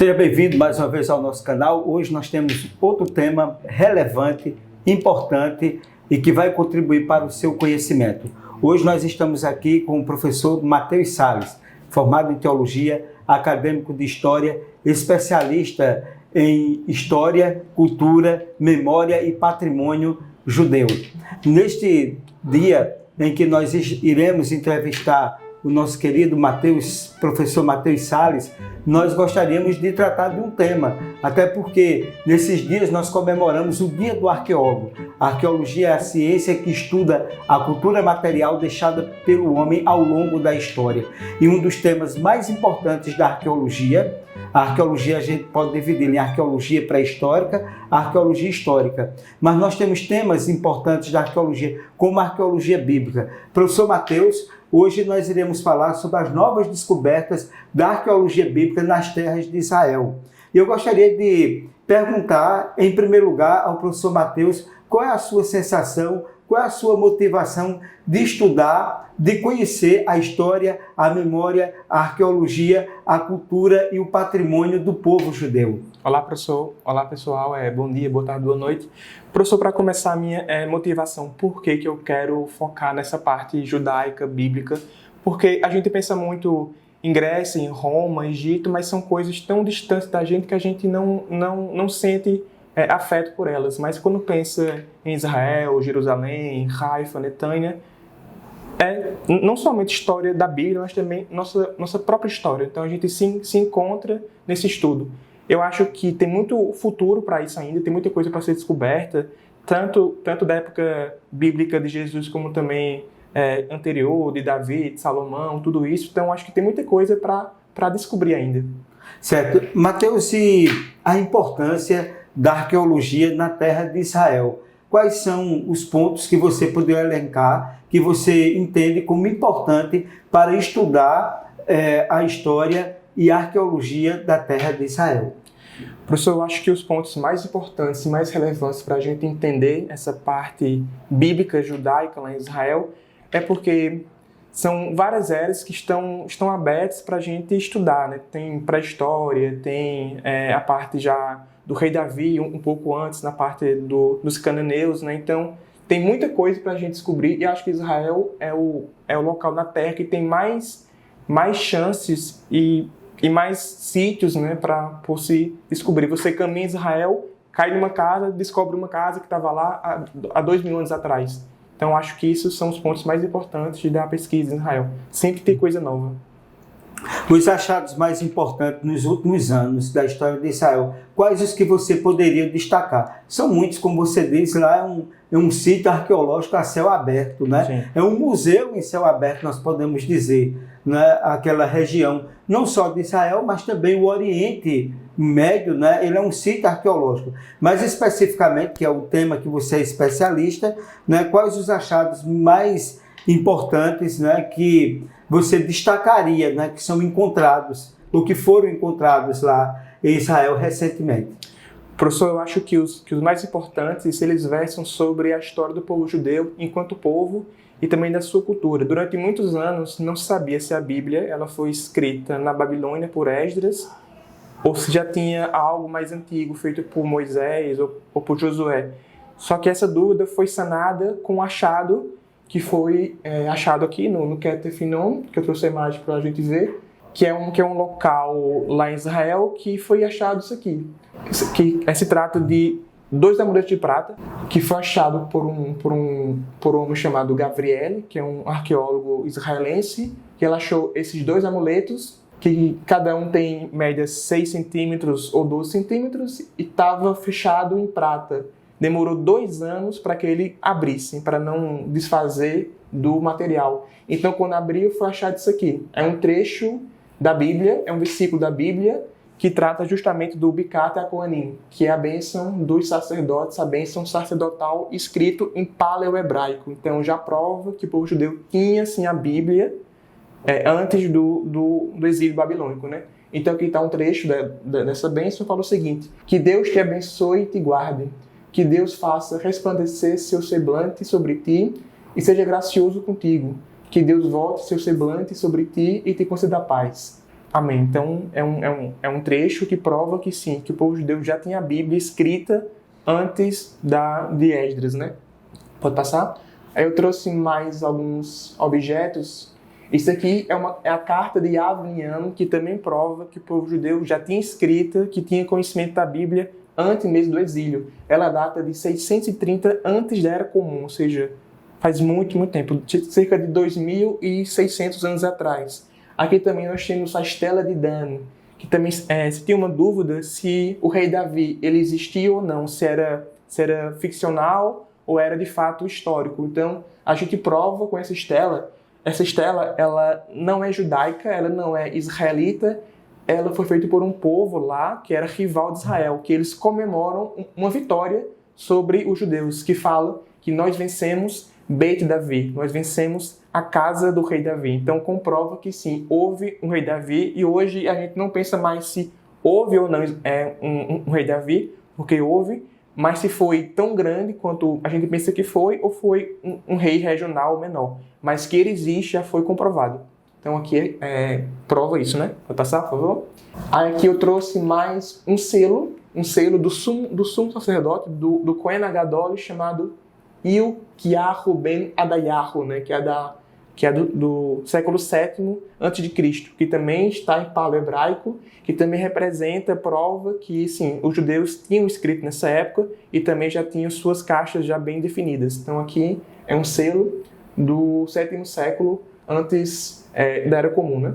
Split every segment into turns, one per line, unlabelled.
Seja bem-vindo mais uma vez ao nosso canal. Hoje nós temos outro tema relevante, importante e que vai contribuir para o seu conhecimento. Hoje nós estamos aqui com o professor Mateus Salles, formado em Teologia, acadêmico de História, especialista em História, Cultura, Memória e Patrimônio Judeu. Neste dia em que nós iremos entrevistar o nosso querido professor Mateus Salles, nós gostaríamos de tratar de um tema, até porque nesses dias nós comemoramos o Dia do Arqueólogo. A arqueologia é a ciência que estuda a cultura material deixada pelo homem ao longo da história. E um dos temas mais importantes da arqueologia, a arqueologia a gente pode dividir em arqueologia pré-histórica, arqueologia histórica. Mas nós temos temas importantes da arqueologia, como a arqueologia bíblica. Professor Mateus, hoje nós iremos falar sobre as novas descobertas da arqueologia bíblica nas terras de Israel. E eu gostaria de perguntar, em primeiro lugar, ao professor Mateus, qual é a sua sensação, qual é a sua motivação de estudar, de conhecer a história, a memória, a arqueologia, a cultura e o patrimônio do povo judeu.
Olá, professor. Olá, pessoal. Bom dia, boa tarde, boa noite. Professor, para começar a minha motivação, por que eu quero focar nessa parte judaica, bíblica? Porque a gente pensa muito em Grécia, em Roma, Egito, mas são coisas tão distantes da gente que a gente não sente afeto por elas. Mas quando pensa em Israel, Jerusalém, Haifa, Netânia, não somente história da Bíblia, mas também nossa própria história. Então a gente se encontra nesse estudo. Eu acho que tem muito futuro para isso ainda, tem muita coisa para ser descoberta, tanto da época bíblica de Jesus, como também anterior, de Davi, de Salomão, tudo isso. Então acho que tem muita coisa para descobrir ainda.
Certo. Mateus, e a importância da arqueologia na terra de Israel? Quais são os pontos que você poderia elencar, que você entende como importante para estudar a história e a arqueologia da terra de Israel?
Professor, eu acho que os pontos mais importantes e mais relevantes para a gente entender essa parte bíblica judaica lá em Israel é porque são várias eras que estão abertas para a gente estudar, né? Tem pré-história, tem a parte já do rei Davi, um pouco antes, na parte dos cananeus, né? Então, tem muita coisa para a gente descobrir e acho que Israel é o local na Terra que tem mais chances e mais sítios, né, por se descobrir. Você caminha em Israel, cai numa casa, descobre uma casa que estava lá há 2000 anos atrás. Então, acho que esses são os pontos mais importantes da pesquisa em Israel. Sempre tem coisa nova.
Os achados mais importantes nos últimos anos da história de Israel, quais os que você poderia destacar? São muitos, como você disse, lá é um sítio arqueológico a céu aberto, né?
Sim.
É um museu em céu aberto, nós podemos dizer, né? Aquela região, não só de Israel, mas também o Oriente Médio, né? Ele é um sítio arqueológico. Mas especificamente, que é o tema que você é especialista, né? Quais os achados mais importantes, né? Que você destacaria, né, que são encontrados, ou que foram encontrados lá em Israel recentemente?
Professor, eu acho que os mais importantes, eles versam sobre a história do povo judeu enquanto povo e também da sua cultura. Durante muitos anos não se sabia se a Bíblia ela foi escrita na Babilônia por Esdras ou se já tinha algo mais antigo feito por Moisés ou por Josué. Só que essa dúvida foi sanada com o achado que foi achado aqui no Ketef Hinnom, que eu trouxe a imagem para a gente ver, que é um local lá em Israel que foi achado isso aqui. Se trata de 2 amuletos de prata, que foi achado por um homem chamado Gavriel, que é um arqueólogo israelense, que ele achou esses 2 amuletos, que cada um tem em média 6 centímetros ou 12 centímetros, e estava fechado em prata. Demorou 2 anos para que ele abrisse, para não desfazer do material. Então, quando abriu, foi achado isso aqui. É um trecho da Bíblia, é um versículo da Bíblia que trata justamente do Bicat HaKohanim, que é a bênção dos sacerdotes, a bênção sacerdotal escrito em paleo-hebraico. Então, já prova que o povo judeu tinha, sim, a Bíblia antes do exílio babilônico, né? Então, aqui está um trecho dessa bênção, fala o seguinte: que Deus te abençoe e te guarde. Que Deus faça resplandecer seu semblante sobre ti e seja gracioso contigo. Que Deus volte seu semblante sobre ti e te conceda paz. Amém. Então, é um trecho que prova que sim, que o povo judeu já tinha a Bíblia escrita antes de Esdras, né? Pode passar? Aí eu trouxe mais alguns objetos. Isso aqui é a carta de Aviniano, que também prova que o povo judeu já tinha escrita, que tinha conhecimento da Bíblia antes mesmo do exílio. Ela data de 630 antes da Era Comum, ou seja, faz muito, muito tempo, cerca de 2.600 anos atrás. Aqui também nós temos a Estela de Dan, que também se tinha uma dúvida se o rei Davi ele existia ou não, se era ficcional ou era de fato histórico. Então, a gente prova com essa estela. Essa estela, ela não é judaica, ela não é israelita, ela foi feita por um povo lá que era rival de Israel, que eles comemoram uma vitória sobre os judeus, que fala que nós vencemos Beit Davi, nós vencemos a casa do rei Davi. Então, comprova que sim, houve um rei Davi, e hoje a gente não pensa mais se houve ou não um rei Davi, porque houve, mas se foi tão grande quanto a gente pensa que foi, ou foi um rei regional menor. Mas que ele existe já foi comprovado. Então aqui prova isso, né? Pode passar, por favor? Aí aqui eu trouxe mais um selo do sumo sacerdote, do Cohen Agadol, chamado Ilquiahu ben Adayahu, né? Que é do século VII a.C., que também está em paleohebraico, que também representa, prova que, sim, os judeus tinham escrito nessa época e também já tinham suas caixas já bem definidas. Então aqui é um selo do 7º século antes da Era Comum, né?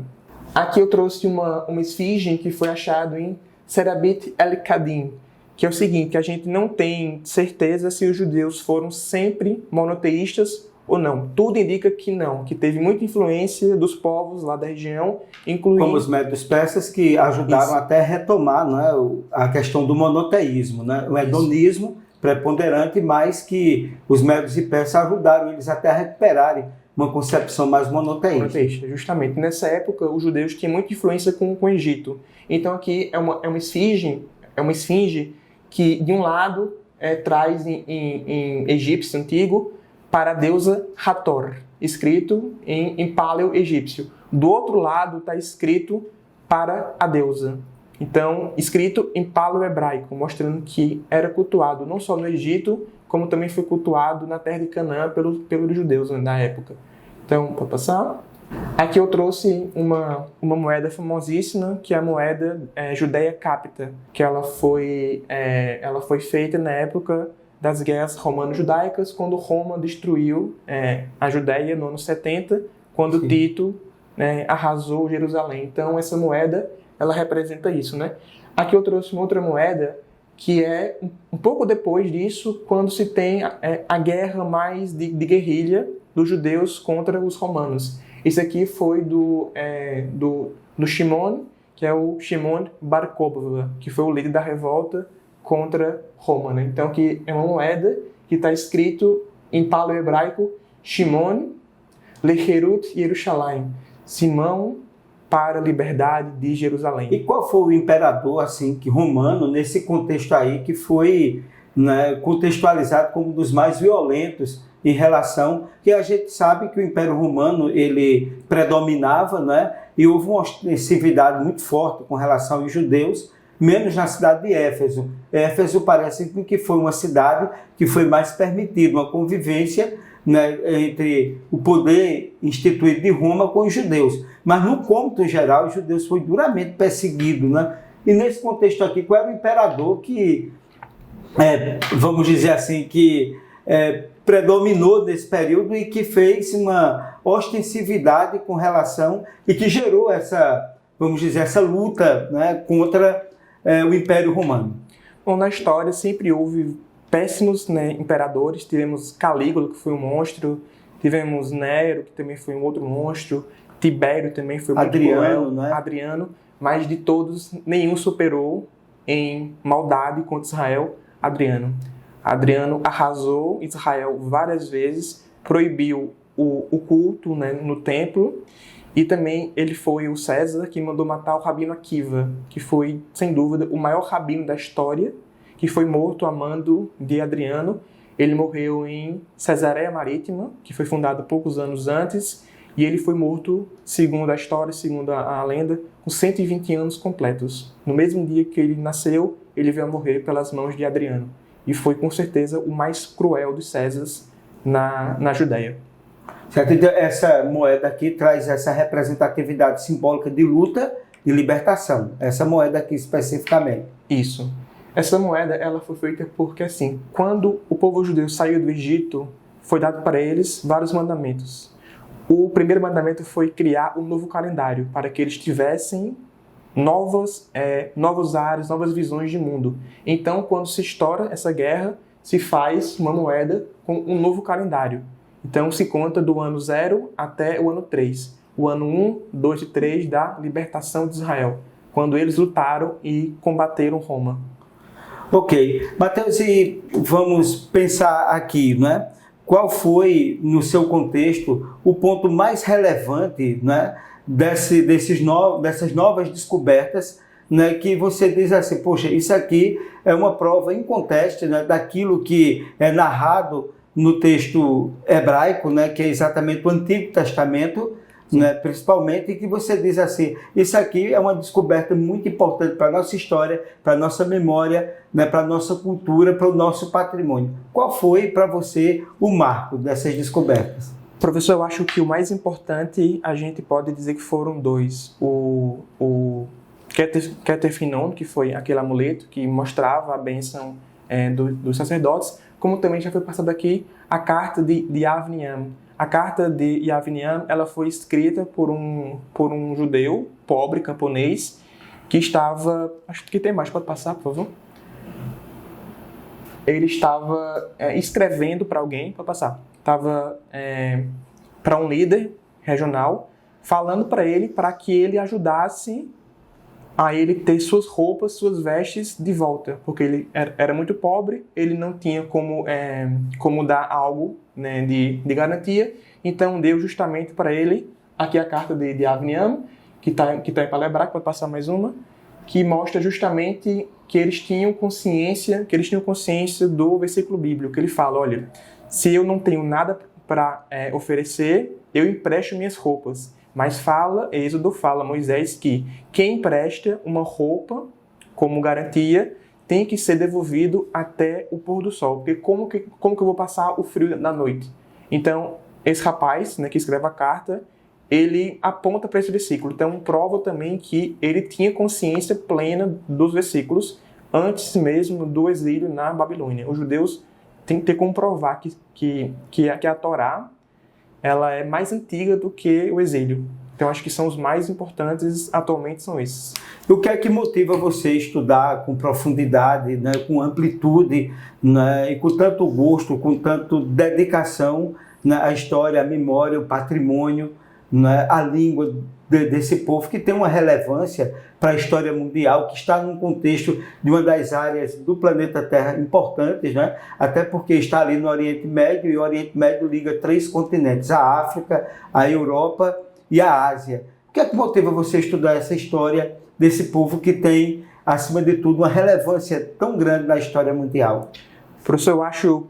Aqui eu trouxe uma esfinge que foi achada em Serabit el-Kadim, que é o seguinte: a gente não tem certeza se os judeus foram sempre monoteístas ou não. Tudo indica que não, que teve muita influência dos povos lá da região, incluindo...
Como os médios persas, que ajudaram até a retomar, né, a questão do monoteísmo, né, o hedonismo preponderante, mas que os médios e persas ajudaram eles até a recuperarem uma concepção mais monoteísta.
Justamente. Nessa época, os judeus tinham muita influência com o Egito. Então aqui é uma esfinge que, de um lado, traz em egípcio antigo para a deusa Hathor, escrito em paleo-egípcio. Do outro lado está escrito para a deusa. Então, escrito em paleo-hebraico, mostrando que era cultuado não só no Egito, como também foi cultuado na terra de Canaã pelos judeus, né, da época. Então, pode passar? Aqui eu trouxe uma moeda famosíssima, que é a moeda Judeia Capita, que ela foi feita na época das guerras romano-judaicas, quando Roma destruiu a Judéia no ano 70, quando Sim. Tito arrasou Jerusalém. Então, essa moeda, ela representa isso, né? Aqui eu trouxe uma outra moeda, que é um pouco depois disso, quando se tem a guerra mais de guerrilha dos judeus contra os romanos. Isso aqui foi do Shimon, que é o Shimon Bar Kokhba, que foi o líder da revolta contra Roma, né? Então, que é uma moeda que está escrito em paleo-hebraico: Shimon lecherut Yerushalayim, Simão para a liberdade de Jerusalém.
E qual foi o imperador assim romano nesse contexto aí que foi, né, contextualizado como um dos mais violentos em relação, que a gente sabe que o Império Romano ele predominava, né, e houve uma ostensividade muito forte com relação aos judeus, menos na cidade de Éfeso. Éfeso parece que foi uma cidade que foi mais permitida uma convivência, né, entre o poder instituído de Roma com os judeus. Mas no cômputo geral, os judeus foram duramente perseguidos, né? E nesse contexto aqui, qual era o imperador que, vamos dizer assim, que predominou nesse período e que fez uma ostensividade com relação e que gerou essa, vamos dizer, essa luta, né, contra o Império Romano?
Bom, na história sempre houve péssimos, né, imperadores. Tivemos Calígula, que foi um monstro, tivemos Nero, que também foi um outro monstro, Tibério também foi muito cruel, né? Adriano, mas de todos, nenhum superou em maldade contra Israel Adriano. Adriano arrasou Israel várias vezes, proibiu o culto, né, no templo, e também ele foi o César que mandou matar o Rabino Akiva, que foi, sem dúvida, o maior rabino da história, que foi morto a mando de Adriano. Ele morreu em Cesareia Marítima, que foi fundada poucos anos antes, E ele foi morto, segundo a história, segundo a lenda, com 120 anos completos. No mesmo dia que ele nasceu, ele veio a morrer pelas mãos de Adriano. E foi, com certeza, o mais cruel dos Césares na Judéia.
Certo? Então, essa moeda aqui traz essa representatividade simbólica de luta e libertação. Essa moeda aqui especificamente.
Isso. Essa moeda ela foi feita porque, assim, quando o povo judeu saiu do Egito, foi dado para eles vários mandamentos. O primeiro mandamento foi criar um novo calendário, para que eles tivessem novos ares, novas visões de mundo. Então, quando se estoura essa guerra, se faz uma moeda com um novo calendário. Então, se conta do ano 0 até o ano 3. O ano 1, 2 e 3 da libertação de Israel, quando eles lutaram e combateram Roma.
Ok. Mateus, e vamos pensar aqui, né? Qual foi, no seu contexto, o ponto mais relevante, né, dessas novas descobertas, né, que você diz assim, poxa, isso aqui é uma prova inconteste, né, daquilo que é narrado no texto hebraico, né, que é exatamente o Antigo Testamento, né, principalmente, que você diz assim, isso aqui é uma descoberta muito importante para a nossa história, para a nossa memória, né, para a nossa cultura, para o nosso patrimônio. Qual foi para você o marco dessas descobertas?
Professor, eu acho que o mais importante a gente pode dizer que foram dois. O Keter Finon, que foi aquele amuleto que mostrava a bênção dos sacerdotes, como também já foi passado aqui a carta de Avniam. A carta de Yavniam, ela foi escrita por um judeu pobre, camponês, que estava... Acho que tem mais, pode passar, por favor? Ele estava escrevendo para alguém, pode passar. Estava para um líder regional, falando para ele para que ele ajudasse a ele ter suas roupas, suas vestes de volta, porque ele era muito pobre, ele não tinha como dar algo, né, de garantia, então deu justamente para ele aqui a carta de Avniam, que tá em Palebra, pode passar mais uma, que mostra justamente que eles tinham consciência do versículo bíblico, que ele fala, olha, se eu não tenho nada para oferecer, eu empresto minhas roupas. Mas Êxodo fala, Moisés, que quem empresta uma roupa como garantia tem que ser devolvido até o pôr do sol. Porque como que eu vou passar o frio da noite? Então, esse rapaz, né, que escreve a carta, ele aponta para esse versículo. Então, prova também que ele tinha consciência plena dos versículos antes mesmo do exílio na Babilônia. Os judeus têm que ter como provar que a Torá ela é mais antiga do que o exílio. Então, acho que são os mais importantes atualmente são esses.
O que é que motiva você a estudar com profundidade, né, com amplitude, né, e com tanto gosto, com tanto dedicação, né, à história, à memória, ao patrimônio, né, à língua desse povo que tem uma relevância para a história mundial, que está num contexto de uma das áreas do planeta Terra importantes, né? Até porque está ali no Oriente Médio, e o Oriente Médio liga 3 continentes, a África, a Europa e a Ásia. O que é que motiva você a estudar essa história desse povo que tem, acima de tudo, uma relevância tão grande na história mundial?
Professor, eu acho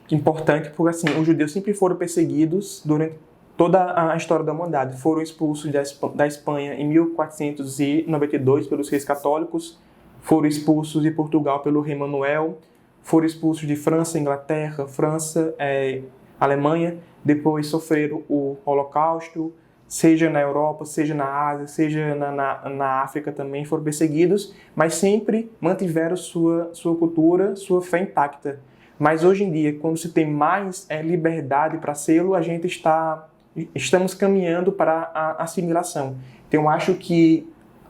importante porque assim, os judeus sempre foram perseguidos durante toda a história da humanidade. Foram expulsos da Espanha em 1492 pelos reis católicos, foram expulsos de Portugal pelo rei Manuel, foram expulsos de França, Inglaterra, Alemanha, depois sofreram o Holocausto, seja na Europa, seja na Ásia, seja na África também, foram perseguidos, mas sempre mantiveram sua cultura, sua fé intacta. Mas hoje em dia, quando se tem mais liberdade para sê-lo, estamos caminhando para a assimilação. Então, acho que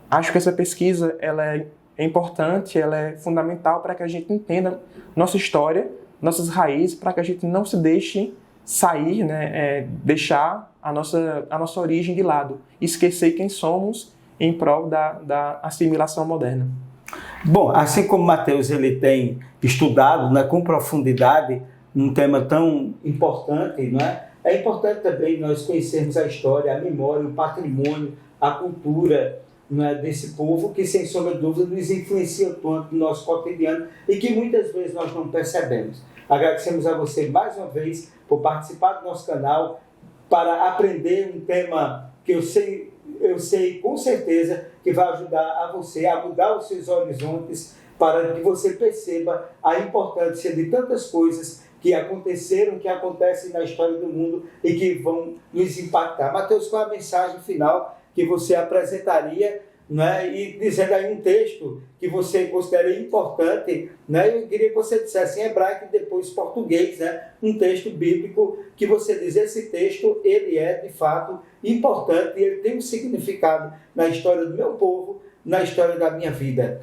essa pesquisa ela é importante, ela é fundamental para que a gente entenda nossa história, nossas raízes, para que a gente não se deixe sair, né, deixar a nossa origem de lado, esquecer quem somos em prol da assimilação moderna.
Bom, assim como Mateus ele tem estudado, né, com profundidade um tema tão importante, não é? É importante também nós conhecermos a história, a memória, o patrimônio, a cultura, né, desse povo que, sem sombra de dúvida, nos influencia tanto no nosso cotidiano e que muitas vezes nós não percebemos. Agradecemos a você mais uma vez por participar do nosso canal, para aprender um tema que eu sei com certeza que vai ajudar a você a mudar os seus horizontes, para que você perceba a importância de tantas coisas que aconteceram, que acontecem na história do mundo e que vão nos impactar. Mateus, qual a mensagem final que você apresentaria, né? E dizendo aí um texto que você considera importante, né? Eu queria que você dissesse em hebraico e depois português, né? Um texto bíblico que você diz, esse texto, ele é de fato importante e ele tem um significado na história do meu povo, na história da minha vida.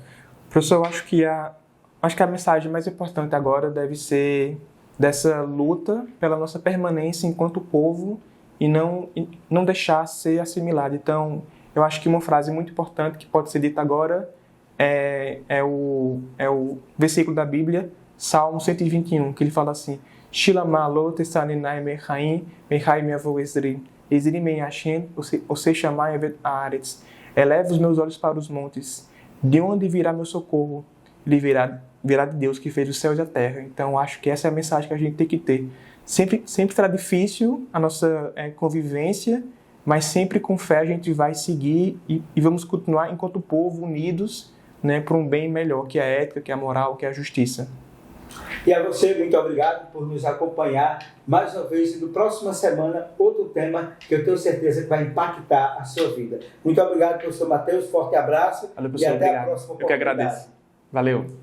Professor, eu acho que a mensagem mais importante agora deve ser dessa luta pela nossa permanência enquanto povo e não deixar ser assimilado. Então, eu acho que uma frase muito importante que pode ser dita agora é o versículo da Bíblia, Salmo 121, que ele fala assim: Shilama lo tesaninai mechaim, mechai meavo esri, esri men Hashem, ose shamai evet haaretz. Eleva os meus olhos para os montes, de onde virá meu socorro? Ele virá de Deus que fez os céus e a terra. Então, acho que essa é a mensagem que a gente tem que ter. Sempre será difícil a nossa convivência, mas sempre com fé a gente vai seguir e vamos continuar enquanto povo unidos, né, para um bem melhor, que é a ética, que é a moral, que é a justiça.
E a você, muito obrigado por nos acompanhar mais uma vez. E na próxima semana, outro tema que eu tenho certeza que vai impactar a sua vida. Muito obrigado, professor Mateus. Forte abraço.
Valeu, professor,
e até
obrigado.
a próxima
oportunidade.
Eu que agradeço.
Valeu.